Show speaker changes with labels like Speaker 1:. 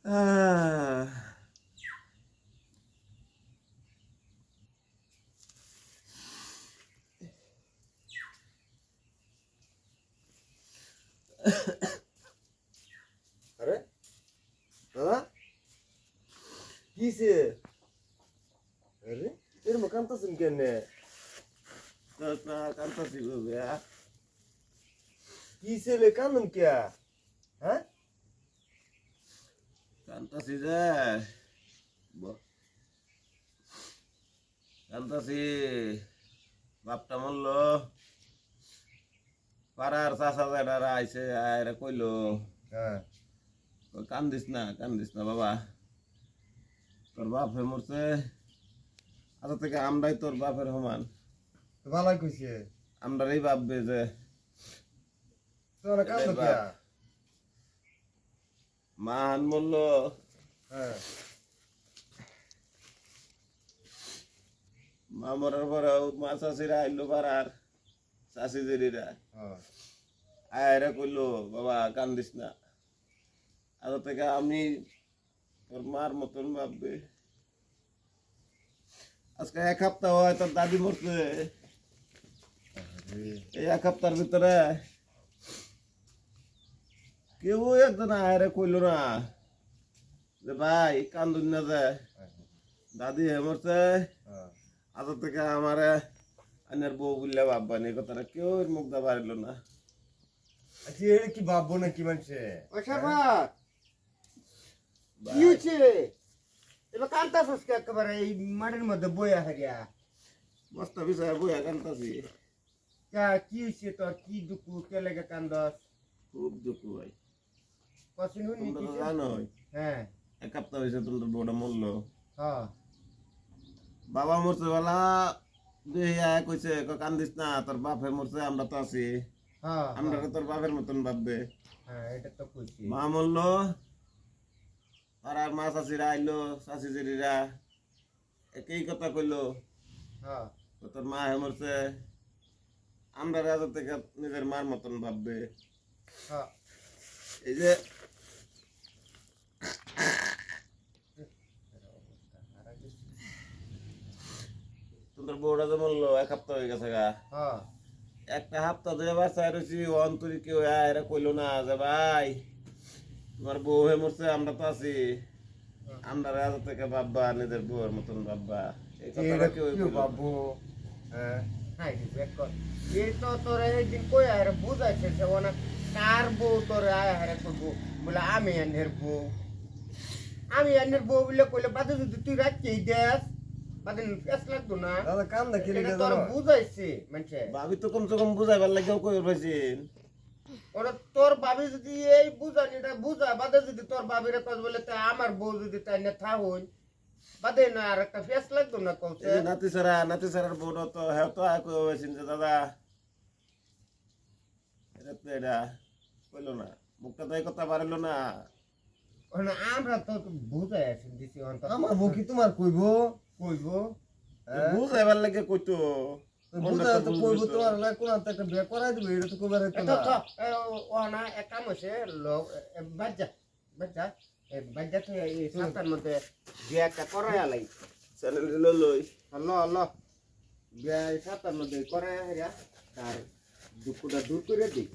Speaker 1: আহ, আরে দাদা কিসে আরে এরকম কান্তাছেন কেন কান্তাছি কিসে লে কান্দন কে হ্যাঁ কান্তাছি যে কান্তাছি বাপটা মরল পাড়ার চাষা যারা আইসে আয়রা কইলো হ্যাঁ কান্দিস না বাবা তোর বাপে মরছে আজ থেকে আমরাই তোর বাপের সমান ভালো কইছে আমরাই ভাববে যে তোরা কান্দ কিয়া মান মরল হ্যাঁ মা মরার পরে মা চাষিরা আইলো পাড়ার চাষি জেরিরা আয়রা কইলো বাবা কান্দিস না আজ থেকে আমি তোর মার মতন ভাববে আজকে এক সপ্তাহ হয় তোর দাদি মরছে এই এক সপ্তাহের ভিতরে কেউ একজন আয়রে কইল না যে ভাই কান্দুন না যে দাদি মরছে আজ থেকে আমারে আনের বউ বললে ভাববা নি কথাটা কেউ মুখ দা পারিল না আচ্ছা এর কি ভাববো না কি মানছে
Speaker 2: কি হচ্ছে এবার কান্তাছিস কে একেবারে এই মাটির মধ্যে বইয়া হারিয়া
Speaker 1: বস্তা বিছায় বইয়া কান্তাছি
Speaker 2: কি হচ্ছে তোর কি দুঃখ কে লেগে কান্দস
Speaker 1: খুব দুঃখ ভাই
Speaker 2: কসিন হুনি
Speaker 1: তোমরা জানো
Speaker 2: হ্যাঁ
Speaker 1: এক সপ্তাহ হয়েছে তোমাদের বউটা মরলো
Speaker 2: হ্যাঁ
Speaker 1: বাবা মরছে বেলা দুই কইছে কান্দিস না তোর বাপে মরছে আমরা তো আছি
Speaker 2: হ্যাঁ
Speaker 1: আমরা তোর বাপের মতন ভাববে
Speaker 2: হ্যাঁ এটা তো কইছি
Speaker 1: মা মরলো আর মা চাষিরা আইলো চাষি জেরিরা একই কথা কইলো
Speaker 2: হ্যাঁ
Speaker 1: তোর মা মরছে আমরা রাজা থেকে নিজের মার মতন ভাববে
Speaker 2: হ্যাঁ
Speaker 1: এই যে তোদের বউটা যে মরলো এক সপ্তাহ হয়ে গেছে গা
Speaker 2: হ্যাঁ
Speaker 1: একটা সপ্তাহ ধরে বাসায় রয়েছি অন্তরি কেউ এরা কইলো না যে ভাই তোমার বউ হয়ে মরছে আমরা তো আছি আমরা রাজা থেকে ভাববা নিজের বউয়ের মতন ভাববা এই কথাটা কেউ
Speaker 2: বাবু হ্যাঁ হাই রে এই তো তোরে একদিন কই আর বুঝাইছে যে ওনা কার বউ তোরে আয় হারে করবো বলে আমি আনের বউ বলে কইলে বাদে যদি তুই রাখতেই দেস বাদে ফেস লাগতো না
Speaker 1: দাদা কাম না খেলে
Speaker 2: তোর বুঝাইছে মানে
Speaker 1: ভাবি তো কমসে কম বুঝাইবার লাগেও কই পাইছেন
Speaker 2: ওরা তোর ভাবি যদি এই বুঝানিটা বুঝা বাদে যদি তোর ভাবিরে কস বলে তা আমার বউ যদি তাই না থাকুন বাদে না আর একটা ফেস লাগতো না কইছে
Speaker 1: নাতি সারার বউটা তো হ্যাঁ তো আয় কই পাইছেন যে দাদা এটা তো এটা কইলো না মুখটা তো এই কথা পারলো না
Speaker 2: আমরা তো বুঝাই আছি দিছি
Speaker 3: আমার বউ কি তোমার কইবো
Speaker 1: বুঝাইবার লাগে কইতো
Speaker 3: বুঝা তো কইবো তোমার না কোন একটা বিয়ে করাই দিবে এটা তো কইবার হইতো না
Speaker 2: ও না এক কাম আছে লোক বাচ্চা তো এই সপ্তাহের মধ্যে বিয়ে একটা করাই আলাই
Speaker 1: চ্যানেল লই
Speaker 2: আল্লাহ বিয়ে সপ্তাহের মধ্যে করাই হারিয়া তার দুঃখটা দূর করে দিই